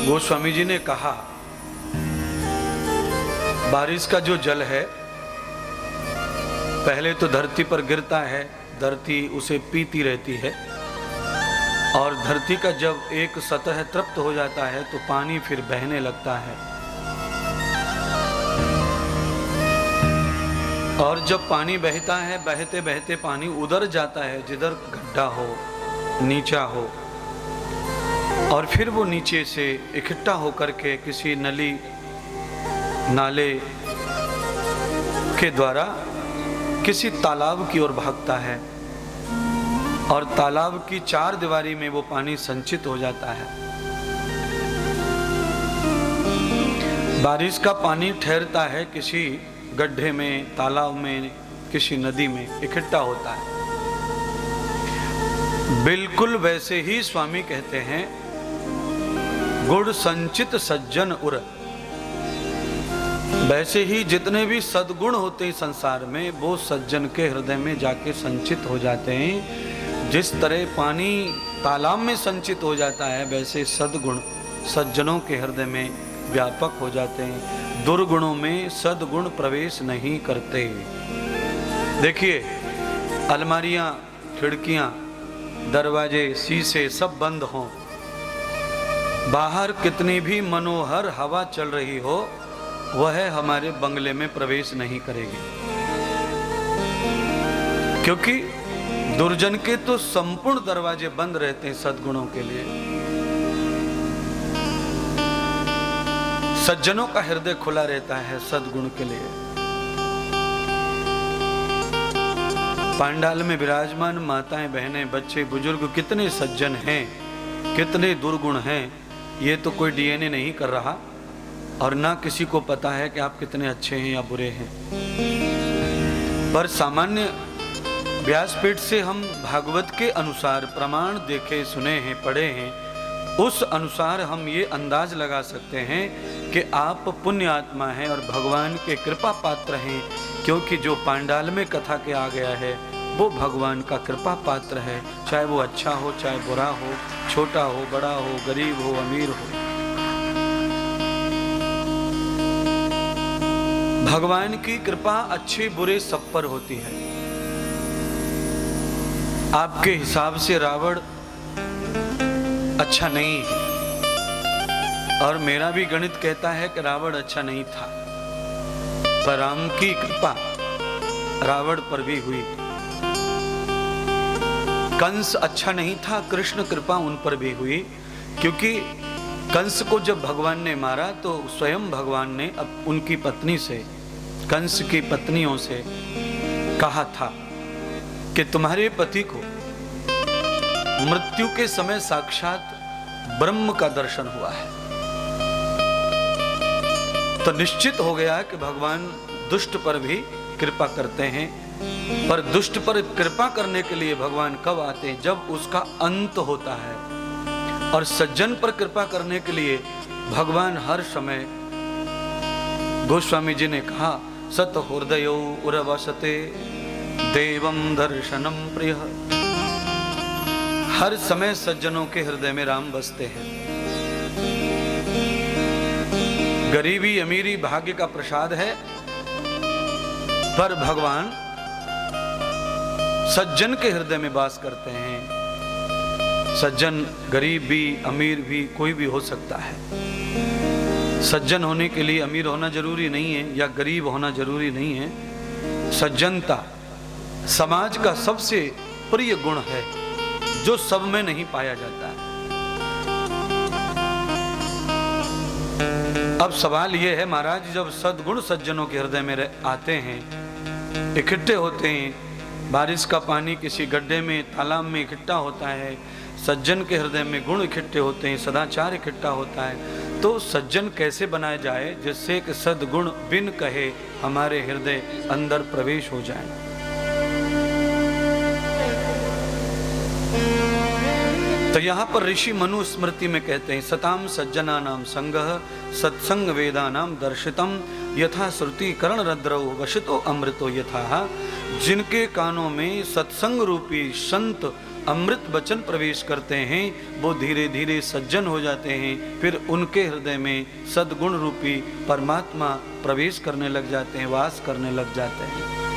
गोस्वामी जी ने कहा, बारिश का जो जल है पहले तो धरती पर गिरता है, धरती उसे पीती रहती है, और धरती का जब एक सतह तृप्त हो जाता है तो पानी फिर बहने लगता है, और जब पानी बहता है बहते बहते पानी उधर जाता है जिधर गड्ढा हो, नीचा हो, और फिर वो नीचे से इकट्ठा होकर के किसी नली नाले के द्वारा किसी तालाब की ओर भागता है, और तालाब की चार दीवारी में वो पानी संचित हो जाता है। बारिश का पानी ठहरता है किसी गड्ढे में, तालाब में, किसी नदी में इकट्ठा होता है। बिल्कुल वैसे ही स्वामी कहते हैं, गुण संचित सज्जन उर। वैसे ही जितने भी सद्गुण होते हैं संसार में, वो सज्जन के हृदय में जाके संचित हो जाते हैं। जिस तरह पानी तालाब में संचित हो जाता है, वैसे सद्गुण सज्जनों के हृदय में व्यापक हो जाते हैं। दुर्गुणों में सद्गुण प्रवेश नहीं करते। देखिए, अलमारियां, खिड़कियां, दरवाजे, शीशे सब बंद हों, बाहर कितनी भी मनोहर हवा चल रही हो, वह हमारे बंगले में प्रवेश नहीं करेगी, क्योंकि दुर्जन के तो संपूर्ण दरवाजे बंद रहते हैं सद्गुणों के लिए। सज्जनों का हृदय खुला रहता है सद्गुण के लिए। पांडाल में विराजमान माताएं, बहनें, बच्चे, बुजुर्ग कितने सज्जन हैं, कितने दुर्गुण हैं, ये तो कोई डीएनए नहीं कर रहा, और ना किसी को पता है कि आप कितने अच्छे हैं या बुरे हैं। पर सामान्य व्यासपीठ से हम भागवत के अनुसार प्रमाण देखे, सुने हैं, पढ़े हैं, उस अनुसार हम ये अंदाज लगा सकते हैं कि आप पुण्य आत्मा हैं और भगवान के कृपा पात्र हैं, क्योंकि जो पांडाल में कथा के आ गया है वो भगवान का कृपा पात्र है। चाहे वो अच्छा हो, चाहे बुरा हो, छोटा हो, बड़ा हो, गरीब हो, अमीर हो, भगवान की कृपा अच्छे बुरे सब पर होती है। आपके हिसाब से रावण अच्छा नहीं है, और मेरा भी गणित कहता है कि रावण अच्छा नहीं था, पर राम की कृपा रावण पर भी हुई। कंस अच्छा नहीं था, कृष्ण कृपा उन पर भी हुई, क्योंकि कंस को जब भगवान ने मारा तो स्वयं भगवान ने अब उनकी पत्नी से, कंस की पत्नियों से कहा था कि तुम्हारे पति को मृत्यु के समय साक्षात ब्रह्म का दर्शन हुआ है। तो निश्चित हो गया कि भगवान दुष्ट पर भी कृपा करते हैं, पर दुष्ट पर कृपा करने के लिए भगवान कब आते हैं? जब उसका अंत होता है। और सज्जन पर कृपा करने के लिए भगवान हर समय, गोस्वामी जी ने कहा, सत हृदयो उर्वसते देवम दर्शनम प्रिय। हर समय सज्जनों के हृदय में राम बसते हैं। गरीबी अमीरी भाग्य का प्रसाद है, पर भगवान सज्जन के हृदय में वास करते हैं। सज्जन गरीब भी, अमीर भी, कोई भी हो सकता है। सज्जन होने के लिए अमीर होना जरूरी नहीं है या गरीब होना जरूरी नहीं है। सज्जनता समाज का सबसे प्रिय गुण है, जो सब में नहीं पाया जाता है। अब सवाल यह है महाराज, जब सद्गुण सज्जनों के हृदय में आते हैं, इकट्ठे होते हैं, बारिश का पानी किसी गड्ढे में, तालाब में इकट्ठा होता है, सज्जन के हृदय में गुण इकट्ठे होते हैं, सदाचार इकट्ठा होता है, तो सज्जन कैसे बनाया जाए जिससे कि सद्गुण बिन कहे हमारे हृदय अंदर प्रवेश हो जाए। तो यहाँ पर ऋषि मनु स्मृति में कहते हैं, सताम सज्जना नाम संगः सत्संग वेदा नाम दर्शितम यथा श्रुति कर्ण रद्रौ वशितो अमृतो यथा। जिनके कानों में सत्संग रूपी संत अमृत वचन प्रवेश करते हैं वो धीरे धीरे सज्जन हो जाते हैं, फिर उनके हृदय में सद्गुण रूपी परमात्मा प्रवेश करने लग जाते हैं, वास करने लग जाते हैं।